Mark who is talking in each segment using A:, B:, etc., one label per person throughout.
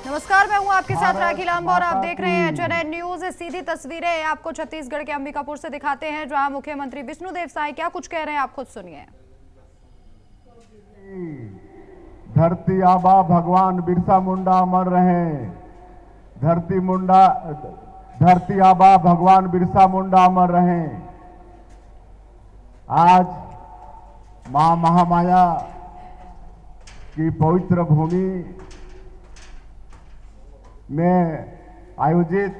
A: नमस्कार, मैं हूं आपके साथ राखी लांबा और आप देख रहे हैं एचएनएन न्यूज। सीधी तस्वीरें आपको छत्तीसगढ़ के अंबिकापुर से दिखाते हैं, जहां मुख्यमंत्री विष्णुदेव साय क्या कुछ कह रहे हैं, आप खुद सुनिए।
B: धरती आबा भगवान बिरसा मुंडा अमर रहे। धरती आबा भगवान बिरसा मुंडा अमर रहे। आज मां महामाया की पवित्र भूमि में आयोजित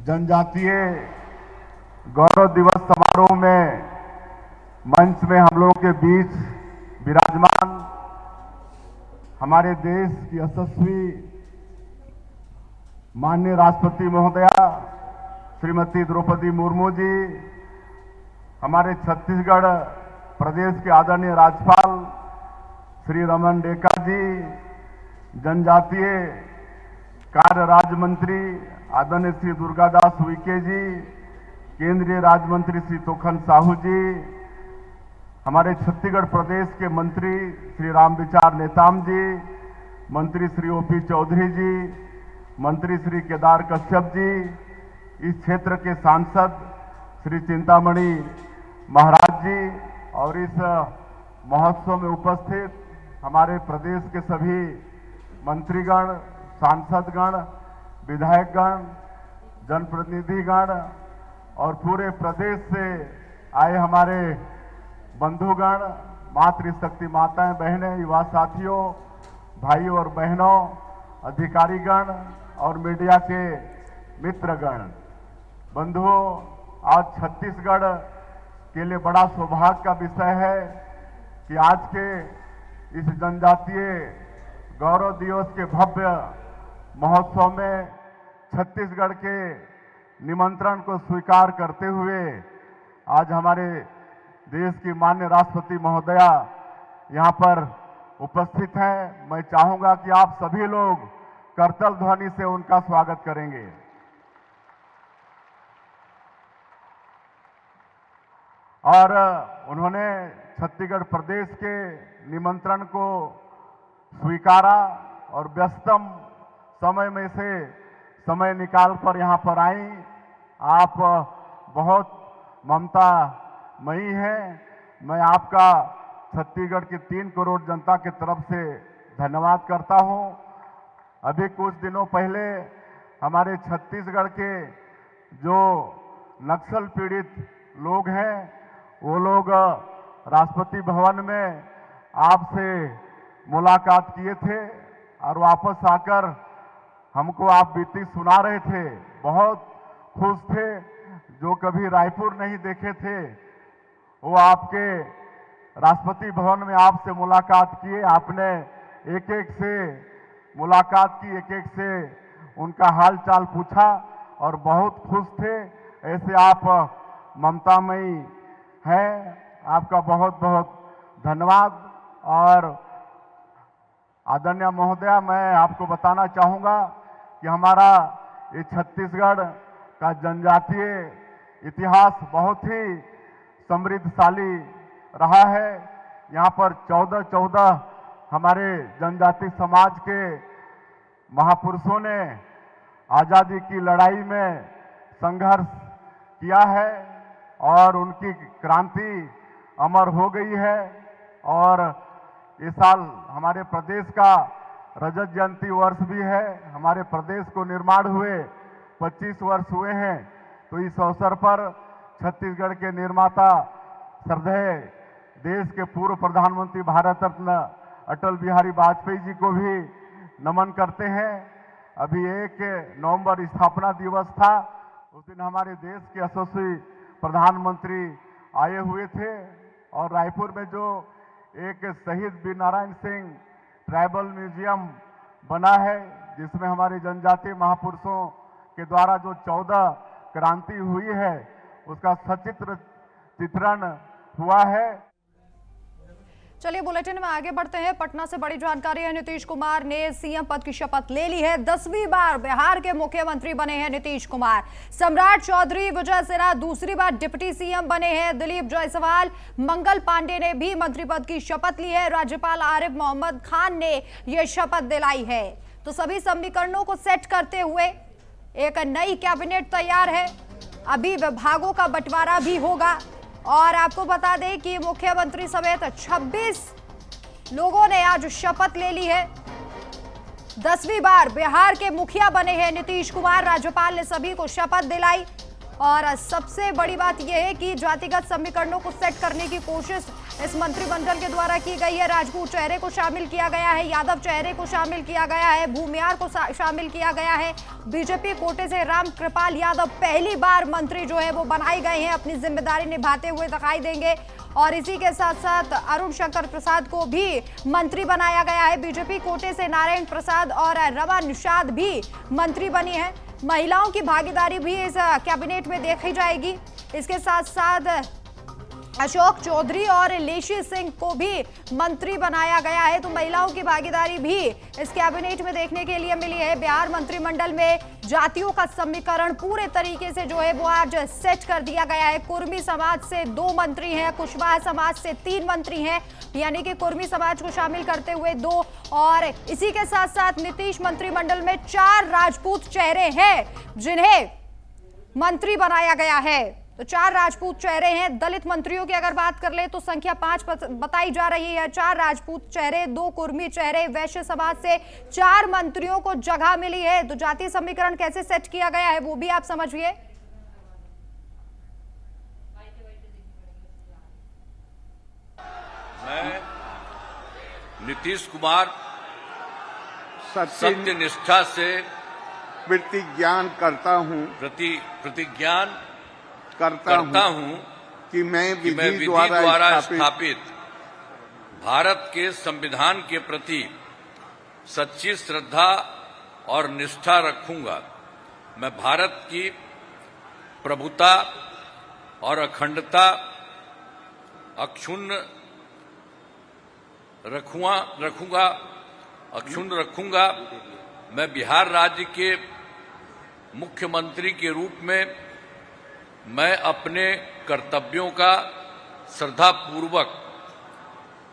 B: जनजातीय गौरव दिवस समारोह में मंच में हम लोगों के बीच विराजमान हमारे देश की यशस्वी माननीय राष्ट्रपति महोदया श्रीमती द्रौपदी मुर्मू जी, हमारे छत्तीसगढ़ प्रदेश के आदरणीय राज्यपाल श्री रमन डेका जी, जनजातीय कार्य राज्य मंत्री आदरणीय श्री दुर्गादास उइके जी, केंद्रीय राज्य मंत्री श्री तोखन साहू जी, हमारे छत्तीसगढ़ प्रदेश के मंत्री श्री रामविचार नेताम जी, मंत्री श्री ओपी चौधरी जी, मंत्री श्री केदार कश्यप जी, इस क्षेत्र के सांसद श्री चिंतामणि महाराज जी और इस महोत्सव में उपस्थित हमारे प्रदेश के सभी मंत्रीगण, सांसदगण, विधायकगण, जनप्रतिनिधिगण और पूरे प्रदेश से आए हमारे बंधुगण, मातृशक्ति माताएं, बहनें, युवा साथियों, भाइयों और बहनों, अधिकारीगण और मीडिया के मित्रगण, बंधुओं, आज छत्तीसगढ़ के लिए बड़ा सौभाग्य का विषय है कि आज के इस जनजातीय गौरव दिवस के भव्य महोत्सव में छत्तीसगढ़ के निमंत्रण को स्वीकार करते हुए आज हमारे देश की माननीय राष्ट्रपति महोदया यहां पर उपस्थित हैं। मैं चाहूंगा कि आप सभी लोग करतल ध्वनि से उनका स्वागत करेंगे। और उन्होंने छत्तीसगढ़ प्रदेश के निमंत्रण को स्वीकारा और व्यस्तम समय में से समय निकाल कर यहाँ पर आई। आप बहुत ममतामयी हैं। मैं आपका छत्तीसगढ़ की 3 करोड़ जनता की तरफ से धन्यवाद करता हूँ। अभी कुछ दिनों पहले हमारे छत्तीसगढ़ के जो नक्सल पीड़ित लोग हैं, वो लोग राष्ट्रपति भवन में आपसे मुलाकात किए थे और वापस आकर हमको आप बीती सुना रहे थे। बहुत खुश थे, जो कभी रायपुर नहीं देखे थे वो आपके राष्ट्रपति भवन में आपसे मुलाकात किए। आपने एक एक से मुलाकात की, एक एक से उनका हाल चाल पूछा और बहुत खुश थे। ऐसे आप ममतामयी हैं, आपका बहुत बहुत धन्यवाद। और आदरणीय महोदया, मैं आपको बताना चाहूँगा कि हमारा ये छत्तीसगढ़ का जनजातीय इतिहास बहुत ही समृद्धशाली रहा है। यहाँ पर 14 हमारे जनजाति समाज के महापुरुषों ने आज़ादी की लड़ाई में संघर्ष किया है और उनकी क्रांति अमर हो गई है। और इस साल हमारे प्रदेश का रजत जयंती वर्ष भी है। हमारे प्रदेश को निर्माण हुए 25 वर्ष हुए हैं। तो इस अवसर पर छत्तीसगढ़ के निर्माता श्रद्धेय देश के पूर्व प्रधानमंत्री भारत रत्न अटल बिहारी वाजपेयी जी को भी नमन करते हैं। अभी 1 नवंबर स्थापना दिवस था, उस दिन हमारे देश के यशस्वी प्रधानमंत्री आए हुए थे और रायपुर में जो एक शहीद वीर नारायण सिंह ट्राइबल म्यूजियम बना है, जिसमें हमारे जनजातीय महापुरुषों के द्वारा जो 14 क्रांति हुई है उसका सचित्र चित्रण हुआ है।
A: चलिए बुलेटिन में आगे बढ़ते हैं। पटना से बड़ी जानकारी है। नीतीश कुमार ने सीएम पद की शपथ ले ली है। 10वीं बार बिहार के मुख्यमंत्री बने हैं नीतीश कुमार। सम्राट चौधरी विजय सिन्हा दूसरी बार डिप्टी सीएम बने हैं। दिलीप जायसवाल, मंगल पांडे ने भी मंत्री पद की शपथ ली है। राज्यपाल आरिफ मोहम्मद खान ने यह शपथ दिलाई है। तो सभी समीकरणों को सेट करते हुए एक नई कैबिनेट तैयार है। अभी विभागों का बंटवारा भी होगा और आपको बता दें कि मुख्यमंत्री समेत 26 लोगों ने आज शपथ ले ली है। 10वीं बार बिहार के मुखिया बने हैं नीतीश कुमार। राज्यपाल ने सभी को शपथ दिलाई और सबसे बड़ी बात यह है कि जातिगत समीकरणों को सेट करने की कोशिश इस मंत्रिमंडल के द्वारा की गई है। राजपूत चेहरे को शामिल किया गया है, यादव चेहरे को शामिल किया गया है, भूमियार को शामिल किया गया है। बीजेपी कोटे से राम कृपाल यादव पहली बार मंत्री जो है वो बनाए गए हैं, अपनी जिम्मेदारी निभाते हुए दिखाई देंगे। और इसी के साथ साथ अरुण शंकर प्रसाद को भी मंत्री बनाया गया है। बीजेपी कोटे से नारायण प्रसाद और रमा निषाद भी मंत्री बनी है। महिलाओं की भागीदारी भी इस कैबिनेट में देखी जाएगी। इसके साथ साथ अशोक चौधरी और लेशी सिंह को भी मंत्री बनाया गया है, तो महिलाओं की भागीदारी भी इस कैबिनेट में देखने के लिए मिली है। बिहार मंत्रिमंडल में जातियों का समीकरण पूरे तरीके से जो है वो आज सेट कर दिया गया है। कुर्मी समाज से 2 मंत्री हैं, कुशवाहा समाज से 3 मंत्री हैं, यानी कि कुर्मी समाज को शामिल करते हुए 2। और इसी के साथ साथ नीतीश मंत्रिमंडल में 4 राजपूत चेहरे हैं जिन्हें मंत्री बनाया गया है। तो 4 राजपूत चेहरे हैं। दलित मंत्रियों की अगर बात कर ले तो संख्या 5 बताई जा रही है। 4 राजपूत चेहरे, 2 कुर्मी चेहरे, वैश्य समाज से 4 मंत्रियों को जगह मिली है। तो जातीय समीकरण कैसे सेट किया गया है वो भी आप समझिए।
C: मैं नीतीश कुमार सत्य निष्ठा से
D: प्रतिज्ञान करता हूँ करता हूँ कि मैं विधि द्वारा स्थापित
C: भारत के संविधान के प्रति सच्ची श्रद्धा और निष्ठा रखूंगा। मैं भारत की प्रभुता और अखंडता अक्षुण्ण रखूंगा। मैं बिहार राज्य के मुख्यमंत्री के रूप में मैं अपने कर्तव्यों का श्रद्धापूर्वक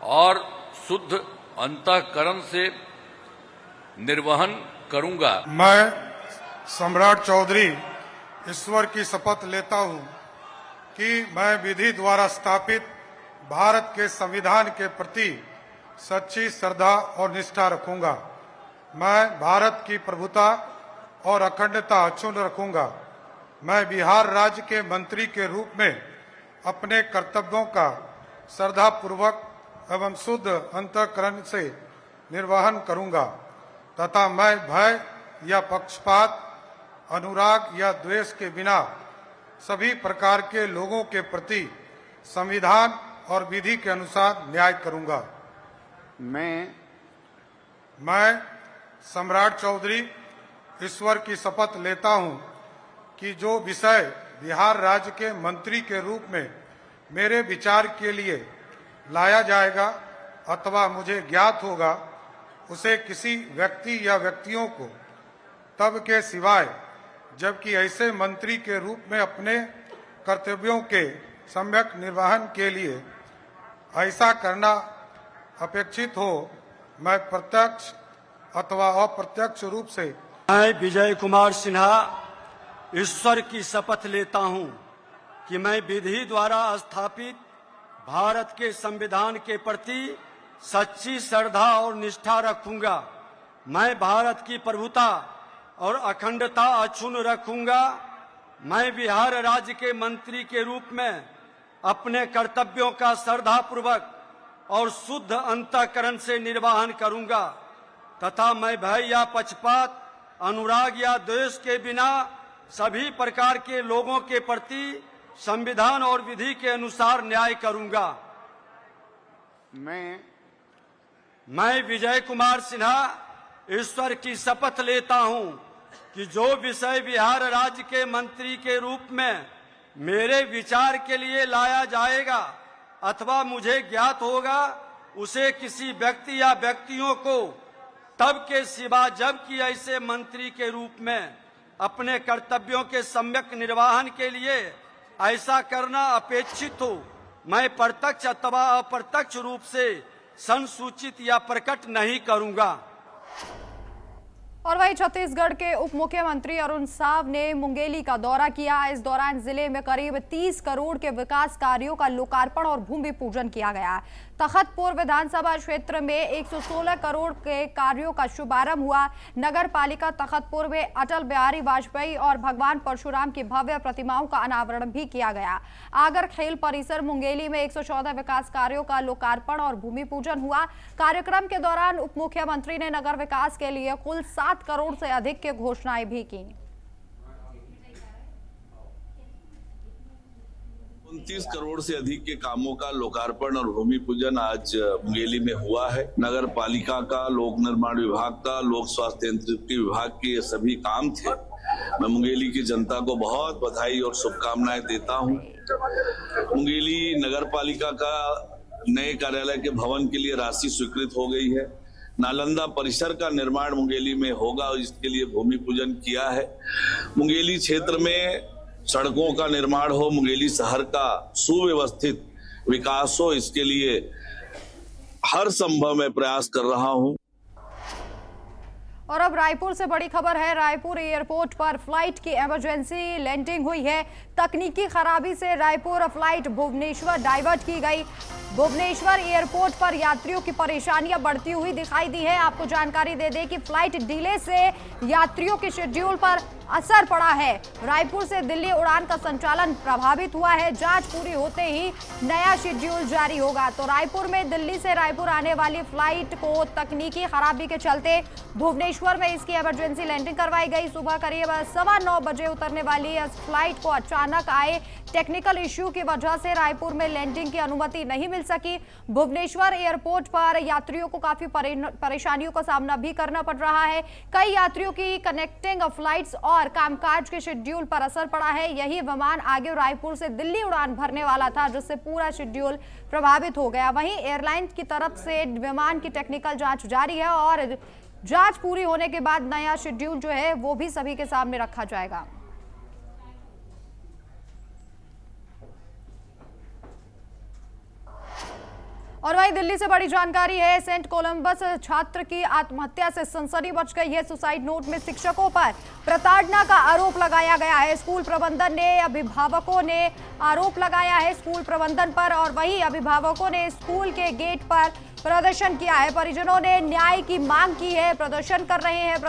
C: और शुद्ध अंतःकरण से निर्वहन करूंगा।
E: मैं सम्राट चौधरी ईश्वर की शपथ लेता हूं कि मैं विधि द्वारा स्थापित भारत के संविधान के प्रति सच्ची श्रद्धा और निष्ठा रखूंगा। मैं भारत की प्रभुता और अखंडता अक्षुण्ण रखूंगा। मैं बिहार राज्य के मंत्री के रूप में अपने कर्तव्यों का श्रद्धापूर्वक एवं शुद्ध अंतःकरण से निर्वहन करूंगा तथा मैं भय या पक्षपात, अनुराग या द्वेष के बिना सभी प्रकार के लोगों के प्रति संविधान और विधि के अनुसार न्याय करूंगा। मैं सम्राट चौधरी ईश्वर की शपथ लेता हूं कि जो विषय बिहार राज्य के मंत्री के रूप में मेरे विचार के लिए लाया जाएगा अथवा मुझे ज्ञात होगा, उसे किसी व्यक्ति या व्यक्तियों को तब के सिवाय जबकि ऐसे मंत्री के रूप में अपने कर्तव्यों के सम्यक निर्वहन के लिए ऐसा करना अपेक्षित हो, मैं प्रत्यक्ष अथवा अप्रत्यक्ष रूप से
F: मैं विजय कुमार सिन्हा ईश्वर की शपथ लेता हूं कि मैं विधि द्वारा स्थापित भारत के संविधान के प्रति सच्ची श्रद्धा और निष्ठा रखूंगा। मैं भारत की प्रभुता और अखंडता अक्षुण्ण रखूंगा। मैं बिहार राज्य के मंत्री के रूप में अपने कर्तव्यों का श्रद्धापूर्वक और शुद्ध अंतःकरण से निर्वहन करूंगा तथा मैं भय या पक्षपात, अनुराग या द्वेष के बिना सभी प्रकार के लोगों के प्रति संविधान और विधि के अनुसार न्याय करूंगा। मैं विजय कुमार सिन्हा ईश्वर की शपथ लेता हूं कि जो विषय बिहार राज्य के मंत्री के रूप में मेरे विचार के लिए लाया जाएगा अथवा मुझे ज्ञात होगा, उसे किसी व्यक्ति या व्यक्तियों को तब के सिवा जबकि ऐसे मंत्री के रूप में अपने कर्तव्यों के सम्यक निर्वहन के लिए ऐसा करना अपेक्षित हो, मैं प्रत्यक्ष अथवा अप्रत्यक्ष रूप से संसूचित या प्रकट नहीं करूंगा।
A: और वहीं छत्तीसगढ़ के उप मुख्यमंत्री अरुण साव ने मुंगेली का दौरा किया। इस दौरान जिले में करीब 30 करोड़ के विकास कार्यों का लोकार्पण और भूमि पूजन किया गया। तखतपुर विधानसभा क्षेत्र में 116 करोड़ के कार्यों का शुभारंभ हुआ। नगर पालिका तखतपुर में अटल बिहारी वाजपेयी और भगवान परशुराम की भव्य प्रतिमाओं का अनावरण भी किया गया। आगर खेल परिसर मुंगेली में 114 विकास कार्यों का लोकार्पण और भूमि पूजन हुआ। कार्यक्रम के दौरान उप मुख्यमंत्री ने नगर विकास के लिए कुल 7 करोड़ से अधिक की घोषणाएं भी की।
G: 29 करोड़ से अधिक के कामों का लोकार्पण और भूमि पूजन आज मुंगेली में हुआ है। नगर पालिका का, लोक निर्माण विभाग का, लोक स्वास्थ्य यांत्रिकी विभाग के ये सभी काम थे। मैं मुंगेली की जनता को बहुत बधाई और शुभकामनाएं देता हूं। मुंगेली नगर पालिका का नए कार्यालय के भवन के लिए राशि स्वीकृत हो गई है। नालंदा परिसर का निर्माण मुंगेली में होगा और इसके लिए भूमि पूजन किया है। मुंगेली क्षेत्र में सड़कों का निर्माण हो, मुंगेली शहर का सुव्यवस्थित विकास हो, इसके लिए हर संभव मैं प्रयास कर रहा हूं।
A: और अब रायपुर से बड़ी खबर है। रायपुर एयरपोर्ट पर फ्लाइट की इमरजेंसी लैंडिंग हुई है। तकनीकी खराबी से रायपुर फ्लाइट भुवनेश्वर डाइवर्ट की गई। भुवनेश्वर एयरपोर्ट पर यात्रियों की परेशानियां बढ़ती हुई दिखाई दी है। आपको जानकारी दे दें कि फ्लाइट डिले से यात्रियों के शेड्यूल पर असर पड़ा है। रायपुर से दिल्ली उड़ान का संचालन प्रभावित हुआ है। जांच पूरी होते ही नया शेड्यूल जारी होगा। तो रायपुर में दिल्ली से रायपुर आने वाली फ्लाइट को तकनीकी खराबी के चलते भुवनेश्वर में इसकी इमरजेंसी लैंडिंग करवाई गई। सुबह करीब 9:15 बजे उतरने वाली इस फ्लाइट को अचानक आए टेक्निकल इश्यू की वजह से रायपुर में लैंडिंग की अनुमति नहीं मिल सकी। भुवनेश्वर एयरपोर्ट पर यात्रियों को काफी परेशानियों का सामना भी करना पड़ रहा है। कई यात्रियों की कनेक्टिंग फ्लाइट्स और कामकाज के शेड्यूल पर असर पड़ा है। यही विमान आगे रायपुर से दिल्ली उड़ान भरने वाला था, जिससे पूरा शेड्यूल प्रभावित हो गया। वहीं एयरलाइन की तरफ से विमान की टेक्निकल जांच जारी है और जांच पूरी होने के बाद नया शेड्यूल जो है वो भी सभी के सामने रखा जाएगा। और वहीं दिल्ली से बड़ी जानकारी है। सेंट कोलंबस छात्र की आत्महत्या से सनसनी मच गई है। सुसाइड नोट में शिक्षकों पर प्रताड़ना का आरोप लगाया गया है। स्कूल प्रबंधन ने, अभिभावकों ने आरोप लगाया है स्कूल प्रबंधन पर, और वहीं अभिभावकों ने स्कूल के गेट पर प्रदर्शन किया है। परिजनों ने न्याय की मांग की है। प्रदर्शन कर रहे हैं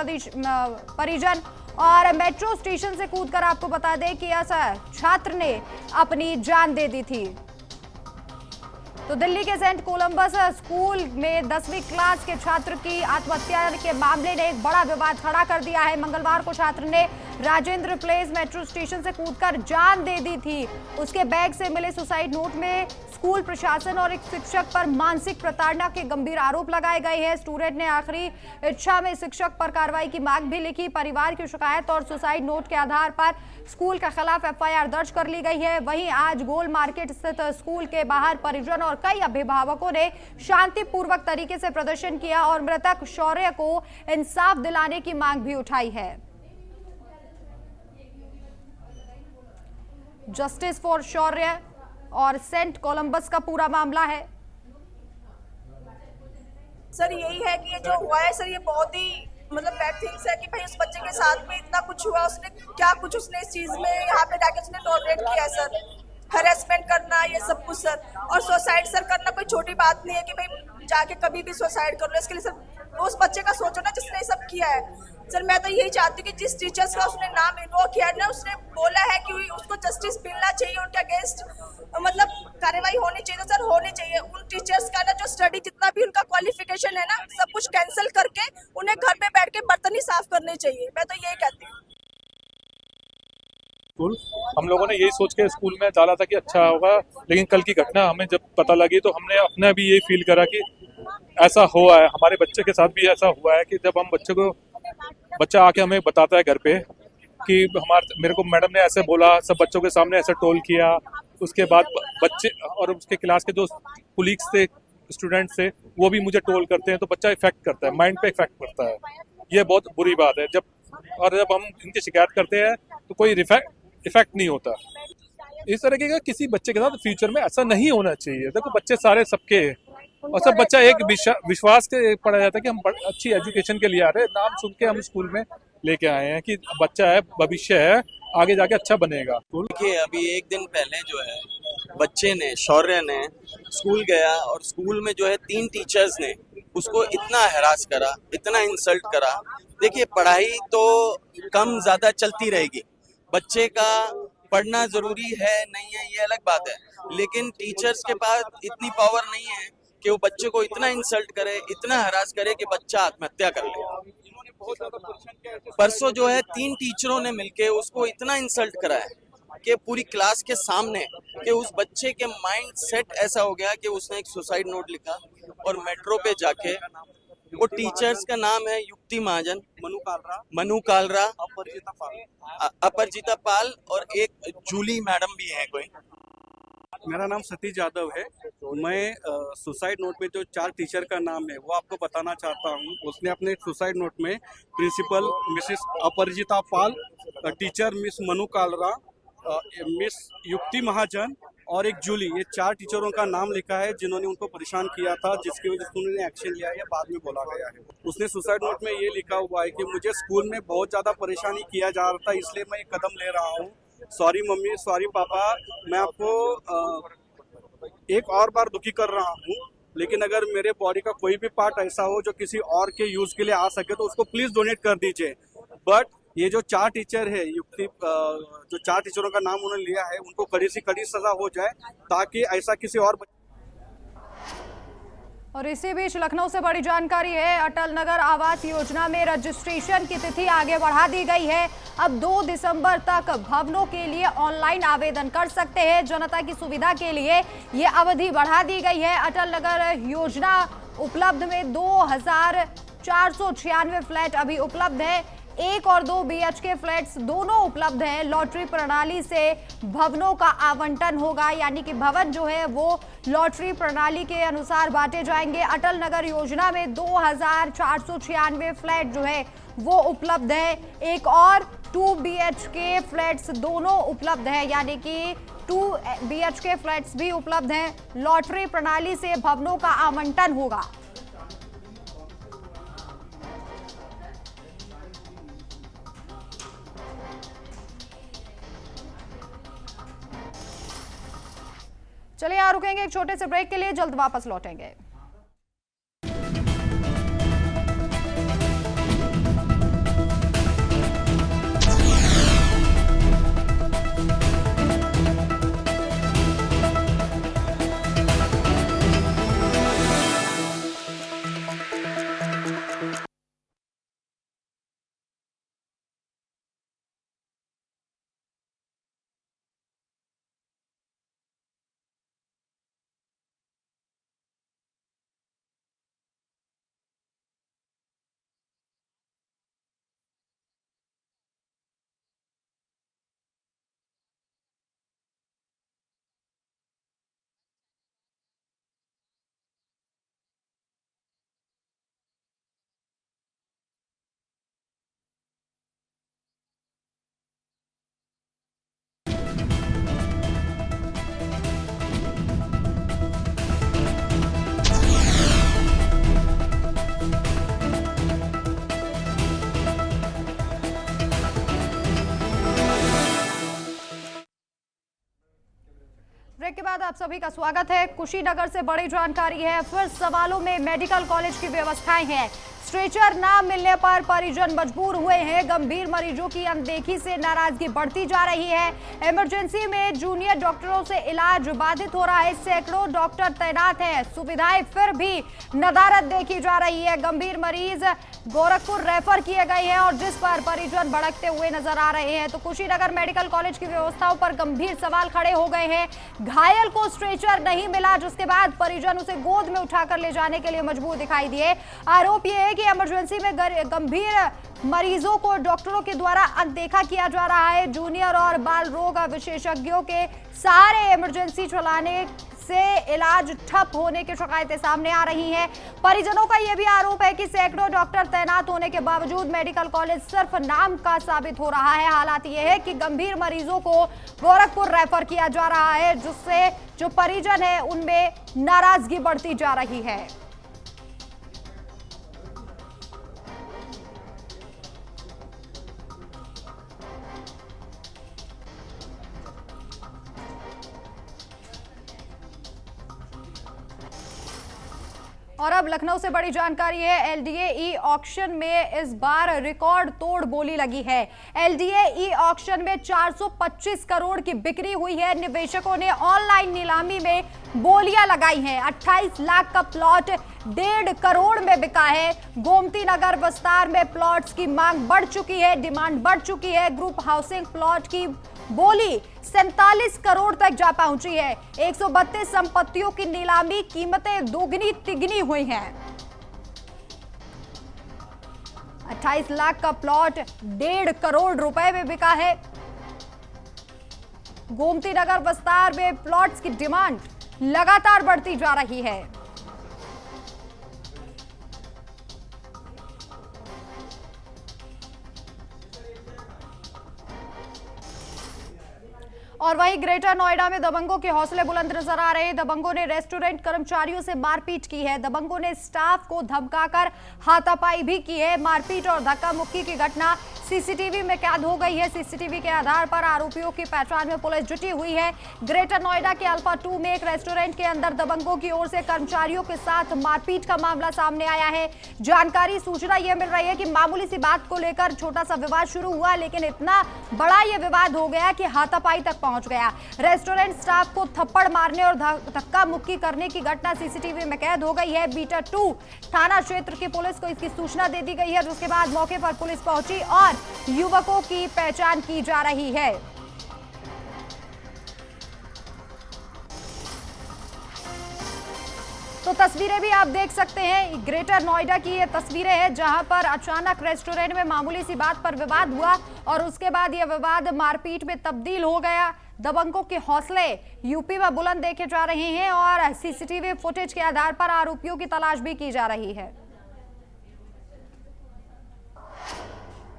A: परिजन। और मेट्रो स्टेशन से कूदकर आपको बता दें कि ऐसा छात्र ने अपनी जान दे दी थी। तो दिल्ली के सेंट कोलंबस स्कूल में 10वीं क्लास के छात्र की आत्महत्या के मामले ने एक बड़ा विवाद खड़ा कर दिया है। मंगलवार को छात्र ने राजेंद्र प्लेस मेट्रो स्टेशन से कूदकर जान दे दी थी। उसके बैग से मिले सुसाइड नोट में स्कूल प्रशासन और एक शिक्षक पर मानसिक प्रताड़ना के गंभीर आरोप लगाए गए हैं। स्टूडेंट ने आखिरी इच्छा में शिक्षक पर कार्रवाई की मांग भी लिखी। परिवार की शिकायत और सुसाइड नोट के आधार पर स्कूल के खिलाफ एफआईआर दर्ज कर ली गई है। वहीं आज गोल मार्केट स्थित स्कूल के बाहर परिजन और कई अभिभावकों ने शांतिपूर्वक तरीके से प्रदर्शन किया और मृतक शौर्य को इंसाफ दिलाने की मांग भी उठाई है। जस्टिस फॉर शौर्य और सेंट कोलंबस का पूरा मामला है।
H: सर यही है कि ये जो हुआ है सर, ये बहुत ही बैड थिंग्स है कि भाई उस बच्चे के साथ में इतना कुछ हुआ, उसने क्या कुछ उसने इस चीज में यहाँ पे जाके उसने टॉलरेट किया है सर। हैरेसमेंट करना, ये सब कुछ सर, और सुसाइड सर करना कोई छोटी बात नहीं है कि भाई जाके कभी भी सुसाइड कर लो। इसके लिए सर उस बच्चे का सोचो ना जिसने ये सब किया है। सर मैं तो यही चाहती हूँ कि जिस टीचर्स का उसने नाम इन्वोक किया है ना, उसने बोला है कि उसको जस्टिस मिलना चाहिए, उनके अगेंस्ट कार्रवाई होनी चाहिए। तो सर होनी चाहिए उन टीचर्स का ना जो स्टडी जितना भी उनका क्वालिफिकेशन है ना, सब कुछ कैंसिल करके उन्हें घर पे बैठ के बर्तन ही साफ करने चाहिए। मैं तो यही कहती हूँ।
I: हम लोगों ने यही सोच के स्कूल में डाला था कि अच्छा होगा, लेकिन कल की घटना हमें जब पता लगी तो हमने अपने भी यही फील करा कि ऐसा हुआ है। हमारे बच्चे के साथ भी ऐसा हुआ है कि जब हम बच्चा आके हमें बताता है घर पे कि मेरे को मैडम ने ऐसे बोला, सब बच्चों के सामने ऐसे टोल किया। उसके बाद बच्चे और उसके क्लास के जो कुलीग्स थे, स्टूडेंट्स थे, वो भी मुझे टोल करते हैं। तो बच्चा इफेक्ट करता है, माइंड पे इफेक्ट करता है। ये बहुत बुरी बात है। जब हम इनकी शिकायत करते हैं तो कोई इफेक्ट नहीं होता। इस तरीके का किसी बच्चे के साथ फ्यूचर में ऐसा नहीं होना चाहिए। देखो बच्चे सारे सबके हैं, और सब बच्चा एक विश्वास के पढ़ा जाता है कि हम अच्छी एजुकेशन के लिए आ रहे हैं। नाम सुन के हम स्कूल में लेके आए हैं कि बच्चा है, भविष्य है, आगे जाके अच्छा बनेगा।
J: देखिए, अभी एक दिन पहले जो है बच्चे ने, शौर्य ने स्कूल गया और स्कूल में जो है 3 टीचर्स ने उसको इतना हैरास करा, इतना इंसल्ट करा। देखिए, पढ़ाई तो कम ज्यादा चलती रहेगी, बच्चे का पढ़ना जरूरी है नहीं है ये अलग बात है, लेकिन टीचर्स के पास इतनी पावर नहीं है कि वो बच्चे को इतना इंसल्ट करे, इतना हरास करे कि बच्चा आत्महत्या कर ले। परसों जो है 3 टीचरों ने मिलके उसको इतना इंसल्ट करा है कि पूरी क्लास के सामने, कि उस बच्चे के माइंड सेट ऐसा हो गया कि उसने एक सुसाइड नोट लिखा और मेट्रो पे जाके, वो टीचर्स का नाम है युक्ति महाजन, मनु कालरा, अपरजिता पाल और एक जूली मैडम भी है कोई।
K: मेरा नाम सतीश यादव है। मैं सुसाइड नोट में जो 4 टीचर का नाम है वो आपको बताना चाहता हूँ। उसने अपने सुसाइड नोट में principal Mrs Aparajita Pal, teacher Miss Manu Kalra, Miss Yukti Mahajan और एक जूली, ये 4 टीचरों का नाम लिखा है जिन्होंने उनको परेशान किया था, जिसकी वजह से उन्होंने एक्शन लिया है, बाद में बोला गया है। उसने सुसाइड नोट में ये लिखा हुआ है कि मुझे स्कूल में बहुत ज़्यादा परेशानी किया जा रहा था, इसलिए मैं ये कदम ले रहा हूँ। सॉरी मम्मी, सॉरी पापा, मैं आपको एक और बार दुखी कर रहा हूँ, लेकिन अगर मेरे बॉडी का कोई भी पार्ट ऐसा हो जो किसी और के यूज के लिए आ सके तो उसको प्लीज डोनेट कर दीजिए। बट ये जो 4 टीचर है, युक्ति, जो 4 टीचरों का नाम उन्होंने लिया है, उनको कड़ी से कड़ी सजा हो जाए ताकि ऐसा किसी
A: और इसी बीच लखनऊ से बड़ी जानकारी है। अटल नगर आवास योजना में रजिस्ट्रेशन की तिथि आगे बढ़ा दी गई है। अब 2 दिसंबर तक भवनों के लिए ऑनलाइन आवेदन कर सकते हैं। जनता की सुविधा के लिए ये अवधि बढ़ा दी गई है। अटल नगर योजना उपलब्ध में 2496 फ्लैट अभी उपलब्ध है। 1 और 2 BHK फ्लैट्स दोनों उपलब्ध हैं। लॉटरी प्रणाली से भवनों का आवंटन होगा, यानी कि भवन जो है वो लॉटरी प्रणाली के अनुसार बांटे जाएंगे। अटल नगर योजना में 2496 फ्लैट जो है वो उपलब्ध है। 1 और 2 BHK फ्लैट्स दोनों उपलब्ध है, यानी कि 2 BHK फ्लैट्स भी उपलब्ध हैं। लॉटरी प्रणाली से भवनों का आवंटन होगा। चलिए यहाँ रुकेंगे एक छोटे से ब्रेक के लिए, जल्द वापस लौटेंगे। ब्रेक के बाद आप सभी का स्वागत है। कुशीनगर से बड़ी जानकारी है। फिर सवालों में मेडिकल कॉलेज की व्यवस्थाएं हैं। स्ट्रेचर ना मिलने पर परिजन मजबूर हुए हैं। गंभीर मरीजों की अनदेखी से नाराजगी बढ़ती जा रही है। इमरजेंसी में जूनियर डॉक्टरों से इलाज बाधित हो रहा है। सैकड़ों डॉक्टर तैनात हैं, सुविधाएं फिर भी नदारद देखी जा रही है। गंभीर मरीज गोरखपुर रेफर किए गए हैं और जिस पर परिजन भड़कते हुए नजर आ रहे हैं। तो कुशीनगर मेडिकल कॉलेज की व्यवस्थाओं पर गंभीर सवाल खड़े हो गए हैं। घायल को स्ट्रेचर नहीं मिला, जिसके बाद परिजन उसे गोद में उठाकर ले जाने के लिए मजबूर दिखाई दिए। आरोप यह है कि इमरजेंसी में गंभीर मरीजों को डॉक्टरों के द्वारा अनदेखा किया जा रहा है। जूनियर और बाल रोग विशेषज्ञों के सहारे इमरजेंसी चलाने से इलाज ठप होने की शिकायतें सामने आ रही हैं। परिजनों का यह भी आरोप है कि सैकड़ों डॉक्टर तैनात होने के बावजूद मेडिकल कॉलेज सिर्फ नाम का साबित हो रहा है। हालात यह है कि गंभीर मरीजों को गोरखपुर रेफर किया जा रहा है, जिससे जो परिजन है उनमें नाराजगी बढ़ती जा रही है। और अब लखनऊ से बड़ी जानकारी है। एलडीए ई ऑक्शन में इस बार रिकॉर्ड तोड़ बोली लगी है। एलडीए ई ऑक्शन में 425 करोड़ की बिक्री हुई है। निवेशकों ने ऑनलाइन नीलामी में बोलियां लगाई हैं। 28 लाख का प्लॉट 1.5 करोड़ में बिका है। गोमती नगर विस्तार में प्लॉट्स की मांग बढ़ चुकी है, डिमांड बढ़ चुकी है। ग्रुप हाउसिंग प्लॉट की बोली 47 करोड़ तक जा पहुंची है। 132 संपत्तियों की नीलामी, कीमतें दोगुनी तिगनी हुई हैं। 28 लाख का प्लॉट 1.5 करोड़ रुपए में बिका है। गोमती नगर विस्तार में प्लॉट्स की डिमांड लगातार बढ़ती जा रही है। और वहीं ग्रेटर नोएडा में दबंगों के हौसले बुलंद नजर आ रहे हैं। दबंगों ने रेस्टोरेंट कर्मचारियों से मारपीट की है। दबंगों ने स्टाफ को धमकाकर हाथापाई भी की है। मारपीट और धक्का मुक्की की घटना सीसीटीवी में कैद हो गई है। सीसीटीवी के आधार पर आरोपियों की पहचान में पुलिस जुटी हुई है। ग्रेटर नोएडा के अल्फा 2 में एक रेस्टोरेंट के अंदर दबंगों की ओर से कर्मचारियों के साथ मारपीट का मामला सामने आया है। जानकारी सूचना यह मिल रही है कि मामूली सी बात को लेकर छोटा सा विवाद शुरू हुआ, लेकिन इतना बड़ा यह विवाद हो गया कि हाथापाई तक पहुंच गया। रेस्टोरेंट स्टाफ को थप्पड़ मारने और धक्का मुक्की करने की घटना सीसीटीवी में कैद हो गई है। बीटा 2 थाना क्षेत्र की पुलिस को इसकी सूचना दे दी गई है, जिसके बाद मौके पर पुलिस पहुंची और युवकों की पहचान की जा रही है। तो तस्वीरें भी आप देख सकते हैं। ग्रेटर नोएडा की ये तस्वीरें हैं, जहां पर अचानक रेस्टोरेंट में मामूली सी बात पर विवाद हुआ और उसके बाद यह विवाद मारपीट में तब्दील हो गया। दबंगों के हौसले यूपी में बुलंद देखे जा रहे हैं और सीसीटीवी फुटेज के आधार पर आरोपियों की तलाश भी की जा रही है।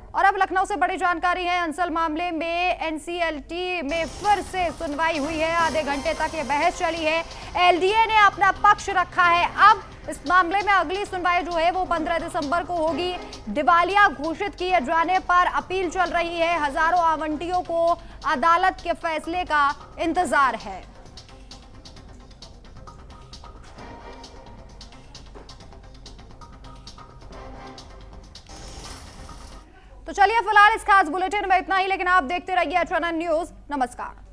A: और अब लखनऊ से बड़ी जानकारी है। अंसल मामले में एनसीएलटी में फिर से सुनवाई हुई है। आधे घंटे तक ये बहस चली है। एलडीए ने अपना पक्ष रखा है। अब इस मामले में अगली सुनवाई जो है वो 15 दिसंबर को होगी। दिवालिया घोषित किए जाने पर अपील चल रही है। हजारों आवंटियों को अदालत के फैसले का इंतजार है। तो चलिए फिलहाल इस खास बुलेटिन में इतना ही, लेकिन आप देखते रहिए HNN न्यूज। नमस्कार।